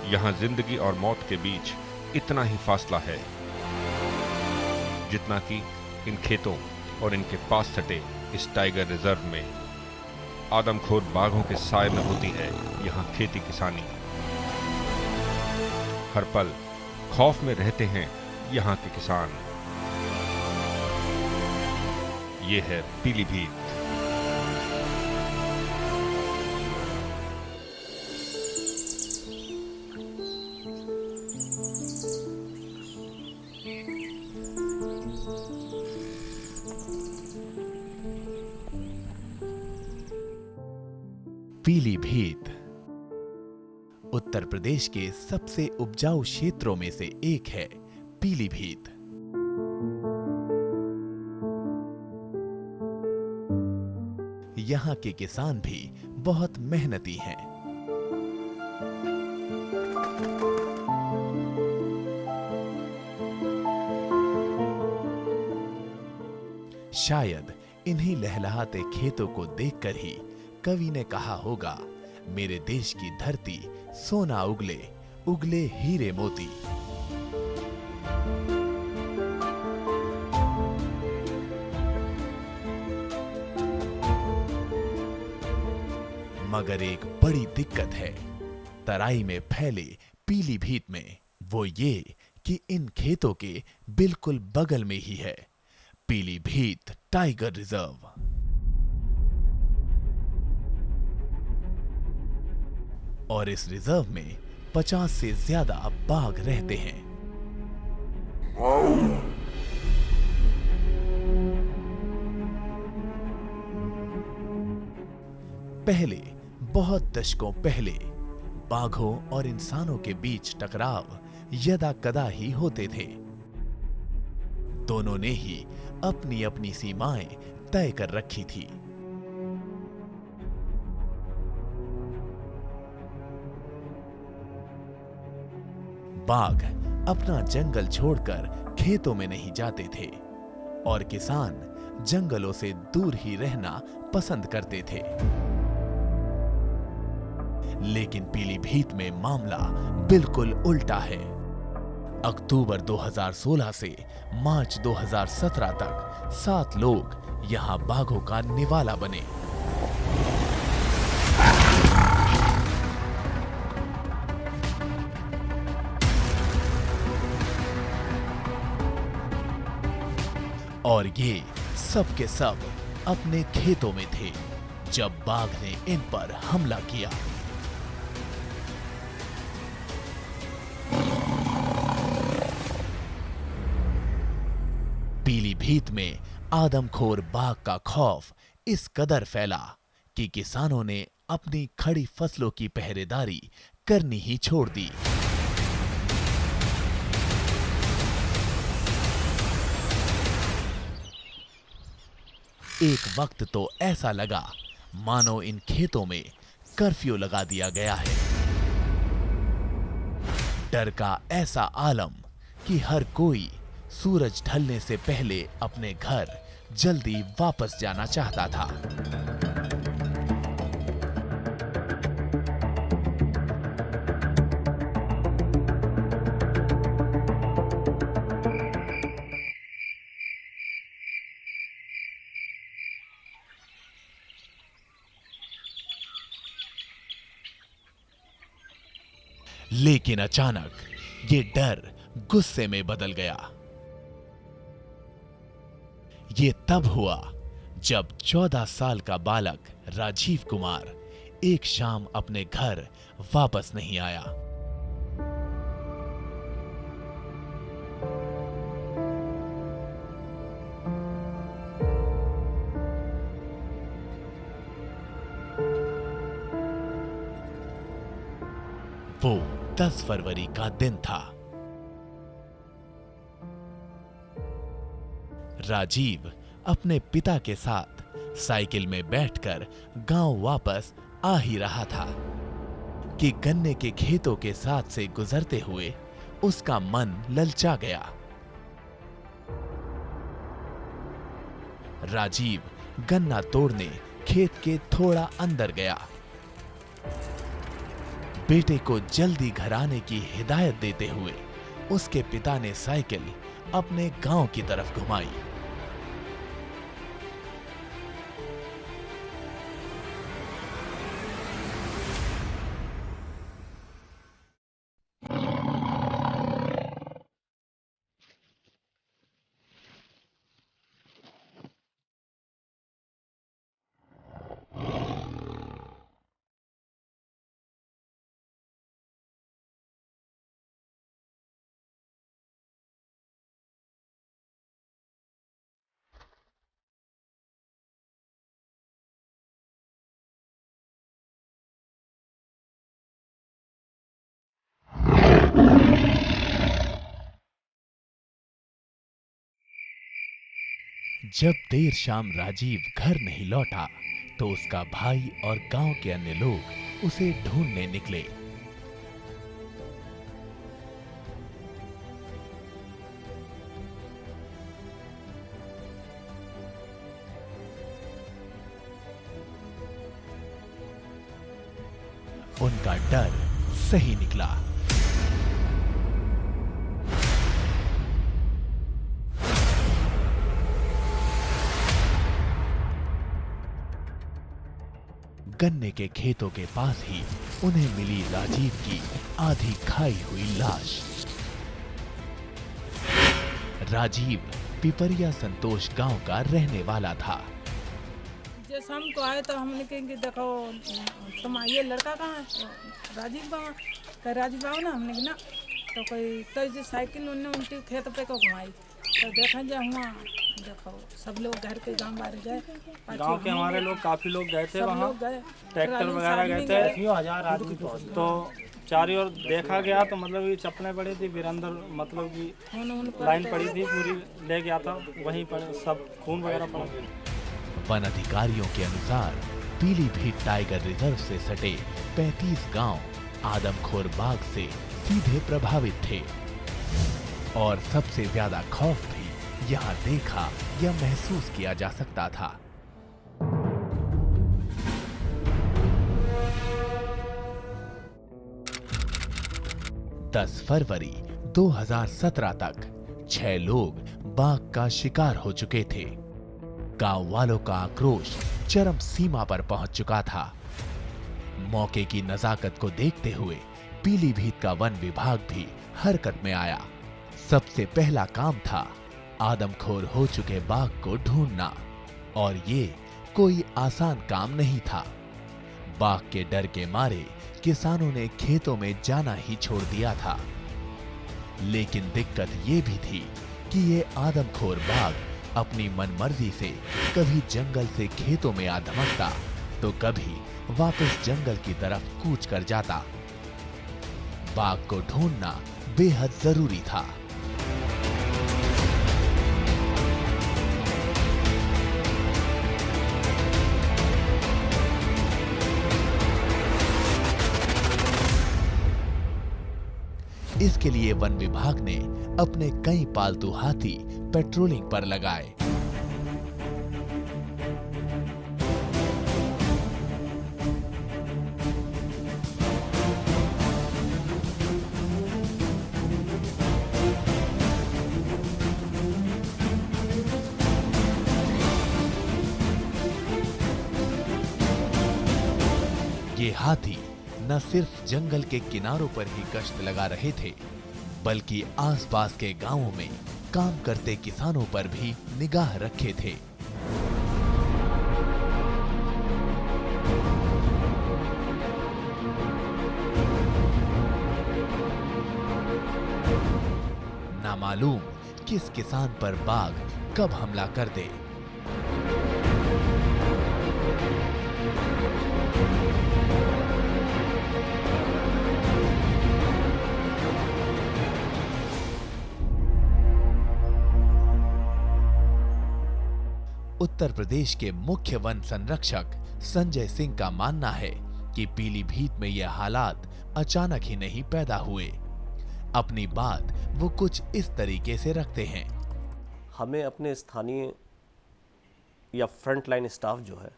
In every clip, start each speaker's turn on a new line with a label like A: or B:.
A: यहाँ जिंदगी और मौत के बीच इतना ही फासला है जितना कि इन खेतों और इनके पास सटे इस टाइगर रिजर्व में आदमखोर बाघों के साए में होती है यहाँ खेती किसानी। हर पल खौफ में रहते हैं यहाँ के किसान। ये है पीलीभीत।
B: पीलीभीत उत्तर प्रदेश के सबसे उपजाऊ क्षेत्रों में से एक है। पीलीभीत यहाँ के किसान भी बहुत मेहनती हैं। शायद इन्हीं लहलहाते खेतों को देखकर ही कवि ने कहा होगा, मेरे देश की धरती सोना उगले, उगले हीरे मोती। मगर एक बड़ी दिक्कत है तराई में फैले पीलीभीत में, वो ये कि इन खेतों के बिल्कुल बगल में ही है पीलीभीत टाइगर रिजर्व। और इस रिजर्व में 50 से ज्यादा बाघ रहते हैं। पहले, बहुत दशकों पहले, बाघों और इंसानों के बीच टकराव यदा कदा ही होते थे। दोनों ने ही अपनी अपनी सीमाएं तय कर रखी थी। बाघ अपना जंगल छोड़कर खेतों में नहीं जाते थे और किसान जंगलों से दूर ही रहना पसंद करते थे। लेकिन पीलीभीत में मामला बिल्कुल उल्टा है। अक्टूबर 2016 से मार्च 2017 तक 7 लोग यहां बाघों का निवाला बने। और ये सब के सब अपने खेतों में थे जब बाघ ने इन पर हमला किया। पीलीभीत में आदमखोर बाघ का खौफ इस कदर फैला कि किसानों ने अपनी खड़ी फसलों की पहरेदारी करनी ही छोड़ दी। एक वक्त तो ऐसा लगा मानो इन खेतों में कर्फ्यू लगा दिया गया है। डर का ऐसा आलम कि हर कोई सूरज ढलने से पहले अपने घर जल्दी वापस जाना चाहता था। लेकिन अचानक ये डर गुस्से में बदल गया। ये तब हुआ जब 14 साल का बालक राजीव कुमार एक शाम अपने घर वापस नहीं आया। वो 10 फरवरी का दिन था। राजीव अपने पिता के साथ साइकिल में बैठकर गांव वापस आ ही रहा था कि गन्ने के खेतों के साथ से गुजरते हुए उसका मन ललचा गया। राजीव गन्ना तोड़ने खेत के थोड़ा अंदर गया। बेटे को जल्दी घर आने की हिदायत देते हुए उसके पिता ने साइकिल अपने गांव की तरफ घुमाई। जब देर शाम राजीव घर नहीं लौटा तो उसका भाई और गांव के अन्य लोग उसे ढूंढने निकले। उनका डर सही निकला। गन्ने के खेतों के पास ही उन्हें मिली राजीव की आधी खाई हुई लाश। राजीव पिपरिया संतोष गांव का रहने वाला था।
C: जैसे हमको आए तो हमने कहेंगे देखो तुम ये लड़का कहाँ है, राजीव बाबा कह राजीव बाबा ना, हमने ना तो कोई तो साइकिल उनके खेत पे को घुमाई तो देखा जा हुआ, देखो सब लोग घर के गांव बाहर गए,
D: गांव के हमारे लोग काफी लोग गए थे वहाँ,
C: गए
D: ट्रैक्टर वगैरह गए थे तो चारों ओर देखा गया तो मतलब ये चप्पलें पड़ी थी, फिर अंदर मतलब कि लाइन पड़ी थी पूरी, ले गया था वहीं पर सब खून वगैरह पड़ा।
B: वन अधिकारियों के अनुसार पीलीभीत टाइगर रिजर्व से सटे 35 गांव आदमखोर बाघ से सीधे प्रभावित थे और सबसे ज्यादा खौफ भी यहाँ देखा या महसूस किया जा सकता था। 10 फरवरी 2017 तक 6 लोग बाघ का शिकार हो चुके थे। गांव वालों का आक्रोश चरम सीमा पर पहुंच चुका था। मौके की नजाकत को देखते हुए पीलीभीत का वन विभाग भी हरकत में आया। सबसे पहला काम था आदमखोर हो चुके बाघ को ढूंढना, और ये कोई आसान काम नहीं था। बाघ के डर के मारे किसानों ने खेतों में जाना ही छोड़ दिया था। लेकिन दिक्कत ये भी थी कि ये आदमखोर बाघ अपनी मनमर्जी से कभी जंगल से खेतों में आ धमकता तो कभी वापस जंगल की तरफ कूच कर जाता। बाघ को ढूंढना बेहद जरूरी था। इसके लिए वन विभाग ने अपने कई पालतू हाथी पेट्रोलिंग पर लगाए। ये हाथी न सिर्फ जंगल के किनारों पर ही गश्त लगा रहे थे, बल्कि आसपास के गांवों में काम करते किसानों पर भी निगाह रखे थे। नामालूम किस किसान पर बाघ कब हमला कर दे। उत्तर प्रदेश के मुख्य वन संरक्षक संजय सिंह का मानना है कि पीलीभीत में यह हालात अचानक ही नहीं पैदा हुए। अपनी बात वो कुछ इस तरीके से रखते हैं।
E: हमें अपने स्थानीय या फ्रंटलाइन स्टाफ जो है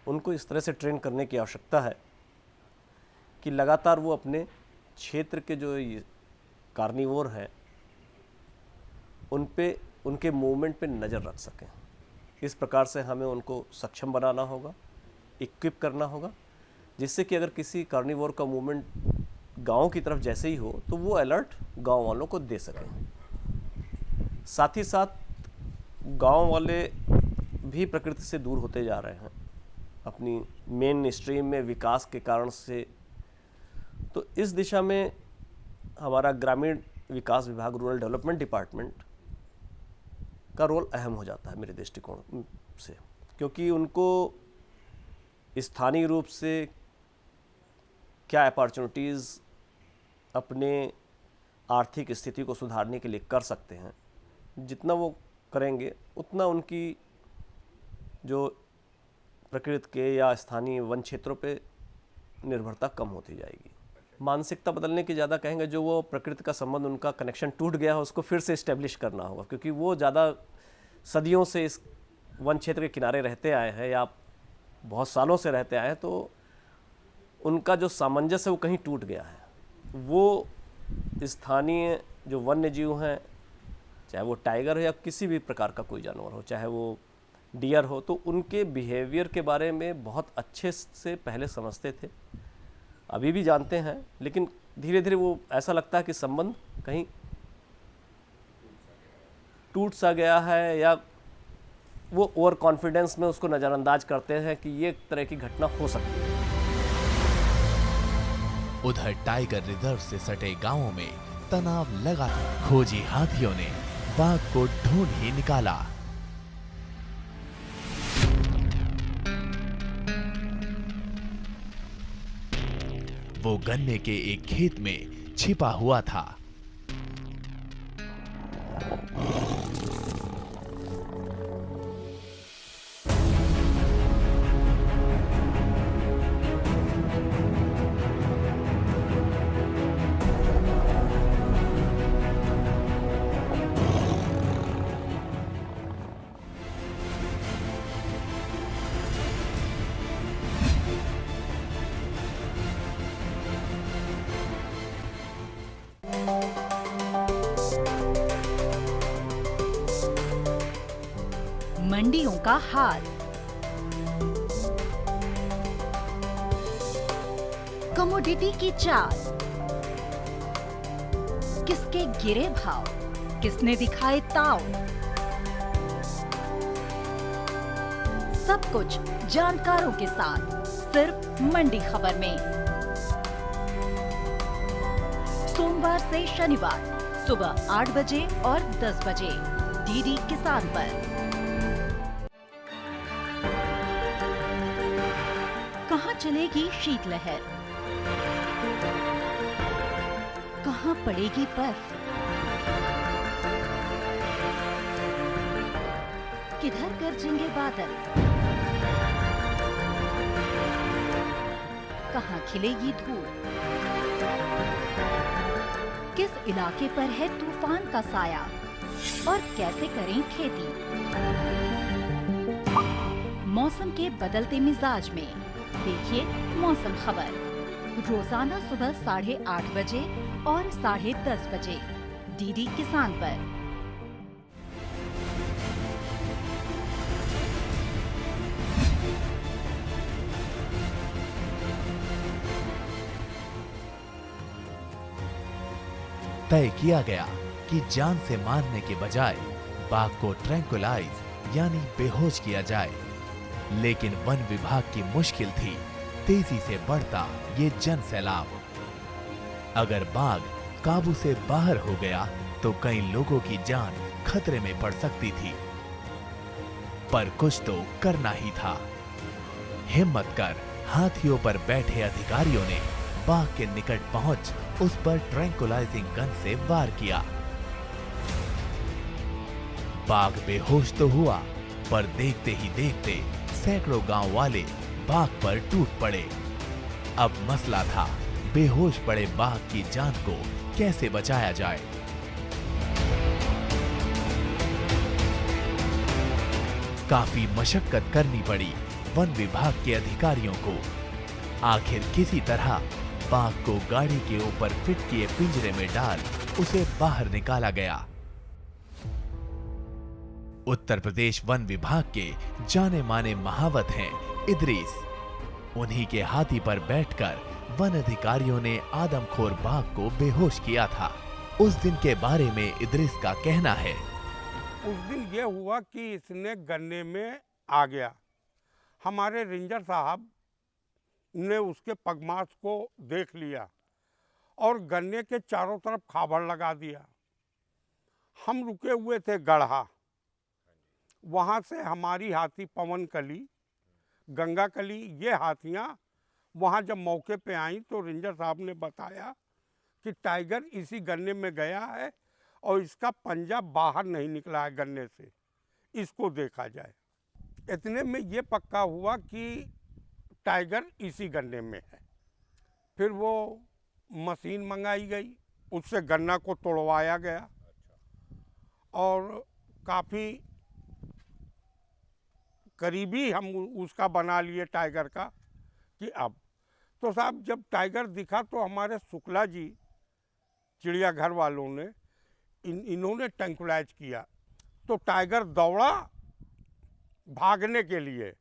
E: उनको इस तरह से ट्रेन करने की आवश्यकता है कि लगातार वो अपने क्षेत्र के जो ये कार्निवोर हैं उन पे, उनके मूवमेंट पे नज़र रख सकें। इस प्रकार से हमें उनको सक्षम बनाना होगा, इक्विप करना होगा, जिससे कि अगर किसी कार्निवोर का मूवमेंट गाँव की तरफ जैसे ही हो तो वो अलर्ट गाँव वालों को दे सकें। साथ ही साथ गाँव वाले भी प्रकृति से दूर होते जा रहे हैं अपनी मेन स्ट्रीम में विकास के कारण से। तो इस दिशा में हमारा ग्रामीण विकास विभाग, रूरल डेवलपमेंट डिपार्टमेंट का रोल अहम हो जाता है मेरे दृष्टिकोण से, क्योंकि उनको स्थानीय रूप से क्या अपॉर्चुनिटीज़ अपने आर्थिक स्थिति को सुधारने के लिए कर सकते हैं, जितना वो करेंगे उतना उनकी जो प्रकृति के या स्थानीय वन क्षेत्रों पे निर्भरता कम होती जाएगी। मानसिकता बदलने की ज़्यादा कहेंगे, जो वो प्रकृति का संबंध, उनका कनेक्शन टूट गया है उसको फिर से इस्टेब्लिश करना होगा, क्योंकि वो ज़्यादा सदियों से इस वन क्षेत्र के किनारे रहते आए हैं या बहुत सालों से रहते आए हैं, तो उनका जो सामंजस्य है वो कहीं टूट गया है। वो स्थानीय जो वन्य जीव हैं, चाहे वो टाइगर हो या किसी भी प्रकार का कोई जानवर हो, चाहे वो डियर हो, तो उनके बिहेवियर के बारे में बहुत अच्छे से पहले समझते थे, अभी भी जानते हैं, लेकिन धीरे धीरे वो ऐसा लगता है कि संबंध कहीं टूट सा गया है, या वो ओवर कॉन्फिडेंस में उसको नज़रअंदाज करते हैं कि ये एक तरह की घटना हो सकती है।
B: उधर टाइगर रिजर्व से सटे गांवों में तनाव लगा। खोजी हाथियों ने बाघ को ढूंढ ही निकाला। वो गन्ने के एक खेत में छिपा हुआ था।
F: मंडियों का हाल। कमोडिटी की चाल। किसके गिरे भाव, किसने दिखाए ताव, सब कुछ जानकारों के साथ सिर्फ मंडी खबर में। सोमवार से शनिवार सुबह 8 बजे और 10 बजे डीडी किसान पर। कहां चलेगी शीतलहर, कहां पड़ेगी बर्फ, किधर गरजेंगे बादल, कहां खिलेगी धूप, किस इलाके पर है तूफान का साया और कैसे करें खेती। मौसम के बदलते मिजाज में देखिए मौसम खबर रोजाना सुबह 8:30 बजे और 10:30 बजे डीडी किसान पर।
B: तय किया गया कि जान से मारने के बजाय बाघ को ट्रैंकुलाइज यानी बेहोश किया जाए, लेकिन वन विभाग की मुश्किल थी तेजी से बढ़ता ये जन सैलाब। अगर बाघ काबू से बाहर हो गया तो कई लोगों की जान खतरे में पड़ सकती थी, पर कुछ तो करना ही था। हिम्मत कर हाथियों पर बैठे अधिकारियों ने बाघ के निकट पहुंच उस पर ट्रैंकुलाइजिंग गन से वार किया। बाघ बेहोश तो हुआ, पर देखते ही देखते सैकड़ों गांव वाले बाघ पर टूट पड़े। अब मसला था बेहोश पड़े बाघ की जान को कैसे बचाया जाए। काफी मशक्कत करनी पड़ी वन विभाग के अधिकारियों को। आखिर किसी तरह बाघ को गाड़ी के ऊपर फिट किए पिंजरे में डाल उसे बाहर निकाला गया। उत्तर प्रदेश वन विभाग के जाने माने महावत हैं इदरीस। उन्हीं के हाथी पर बैठकर वन अधिकारियों ने आदमखोर बाघ को बेहोश किया था। उस दिन के बारे में इदरीस का कहना है,
G: उस दिन ये हुआ कि इसने गन्ने में आ गया। हमारे रेंजर साहब ने उसके पगमार्क को देख लिया और गन्ने के चारों तरफ खाबड़ लगा दिया। हम रुके हुए थे गढ़ा, वहाँ से हमारी हाथी पवन कली, गंगा कली, ये हाथियाँ वहाँ जब मौके पे आई तो रेंजर साहब ने बताया कि टाइगर इसी गन्ने में गया है और इसका पंजा बाहर नहीं निकला है गन्ने से, इसको देखा जाए। इतने में ये पक्का हुआ कि टाइगर इसी गन्ने में है। फिर वो मशीन मंगाई गई, उससे गन्ना को तोड़वाया गया और काफ़ी करीबी हम उसका बना लिए टाइगर का कि अब तो साहब जब टाइगर दिखा तो हमारे शुक्ला जी चिड़ियाघर वालों ने इन्होंने ट्रैंकुलाइज किया तो टाइगर दौड़ा भागने के लिए।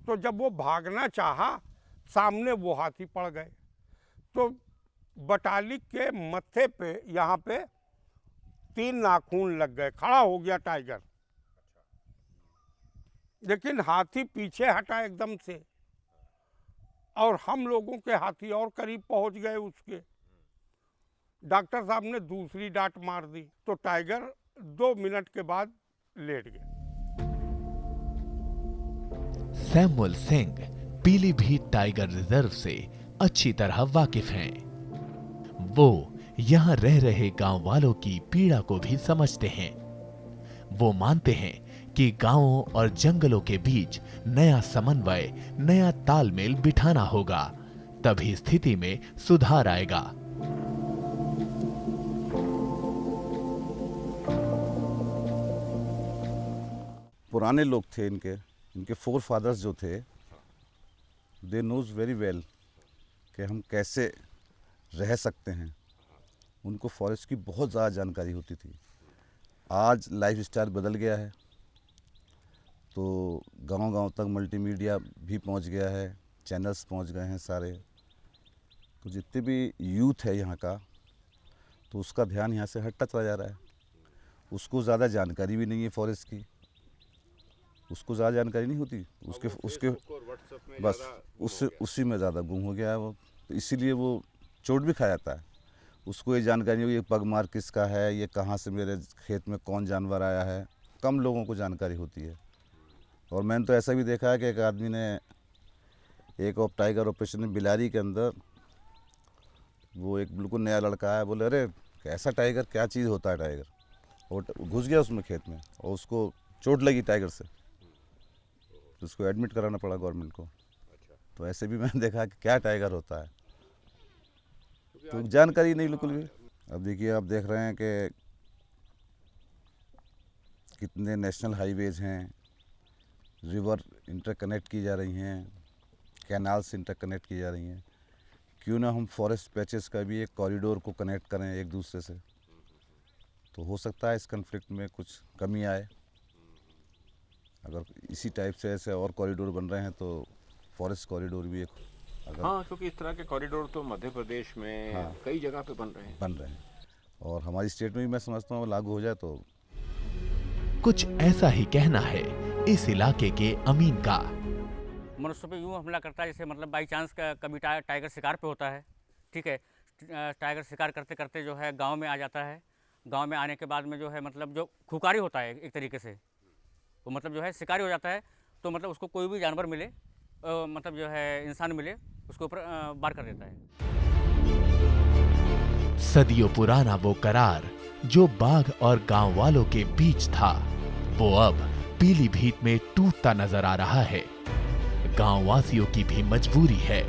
G: तो जब वो भागना चाहा सामने वो हाथी पड़ गए। तो बटालिक के मत्थे पे यहाँ पे 3 नाखून लग गए, खड़ा हो गया टाइगर। लेकिन हाथी पीछे हटा एकदम से और हम लोगों के हाथी और करीब पहुंच गए उसके। डॉक्टर साहब ने दूसरी डांट मार दी तो टाइगर 2 मिनट के बाद लेट गया।
B: Samuel Singh Pilibhit tiger reserve से अच्छी तरह वाकिफ हैं। वो यहाँ रह रहे गांव वालों की पीड़ा को भी समझते हैं। वो मानते हैं कि गांवों और जंगलों के बीच नया समन्वय, नया तालमेल बिठाना होगा, तभी स्थिति में सुधार आएगा।
H: पुराने लोग थे इनके 4 फादर्स जो थे, दे नोज वेरी वेल कि हम कैसे रह सकते हैं। उनको फॉरेस्ट की बहुत ज़्यादा जानकारी होती थी। आज लाइफ स्टाइल बदल गया है तो गांव-गांव तक मल्टीमीडिया भी पहुंच गया है, चैनल्स पहुंच गए हैं सारे। तो जितने भी यूथ है यहाँ का तो उसका ध्यान यहाँ से हटता चला जा रहा है। उसको ज़्यादा जानकारी भी नहीं है फॉरेस्ट की, उसको ज़्यादा जानकारी नहीं होती, उसके बस उसी में ज़्यादा गुम हो गया है वो। तो इसीलिए वो चोट भी खा जाता है। उसको ये जानकारी नहीं, ये पगमार्क किसका है, ये कहाँ से मेरे खेत में कौन जानवर आया है, कम लोगों को जानकारी होती है। और मैंने तो ऐसा भी देखा है कि एक आदमी ने एक टाइगर ऑपरेशन में बिलारी के अंदर, वो एक बिल्कुल नया लड़का है, बोले अरे कैसा टाइगर, क्या चीज़ होता है टाइगर, और घुस गया उसमें खेत में और उसको चोट लगी टाइगर से, तो उसको एडमिट कराना पड़ा गवर्नमेंट को। तो ऐसे भी मैंने देखा कि क्या टाइगर होता है, तो जानकारी नहीं बिल्कुल भी। अब देखिए, आप देख रहे हैं कि कितने नेशनल हाईवेज हैं, रिवर इंटरकनेक्ट की जा रही हैं, कैनाल्स इंटरकनेक्ट की जा रही हैं। क्यों ना हम फॉरेस्ट पैचेस का भी एक कॉरिडोर को कनेक्ट करें एक दूसरे से, तो हो सकता है इस कन्फ्लिक्ट में कुछ कमी आए। अगर इसी टाइप से ऐसे और कॉरिडोर बन रहे हैं तो फॉरेस्ट कॉरिडोर भी एक
A: हाँ, क्योंकि इस तरह के कॉरिडोर तो मध्य प्रदेश में कई जगह पे बन रहे हैं
H: और हमारी स्टेट में भी मैं समझता हूँ लागू हो जाए तो।
B: कुछ ऐसा ही कहना है इस इलाके के अमीन का।
I: मनुष्य पे यूँ हमला करता है जैसे मतलब बाई चांस कभी टाइगर शिकार पे होता है, ठीक है। टाइगर शिकार करते करते जो है गांव में आ जाता है। गांव में आने के बाद में जो है मतलब जो खुकारी होता है एक तरीके से, वो मतलब जो है शिकारी हो जाता है। तो मतलब उसको कोई भी जानवर मिले, मतलब जो है इंसान मिले, उसके ऊपर वार कर देता है।
B: सदियों पुराना वो करार जो बाघ और गांव वालों के बीच था, वो अब पीलीभीत में टूटता नजर आ रहा है। गांव वासियों की भी मजबूरी है।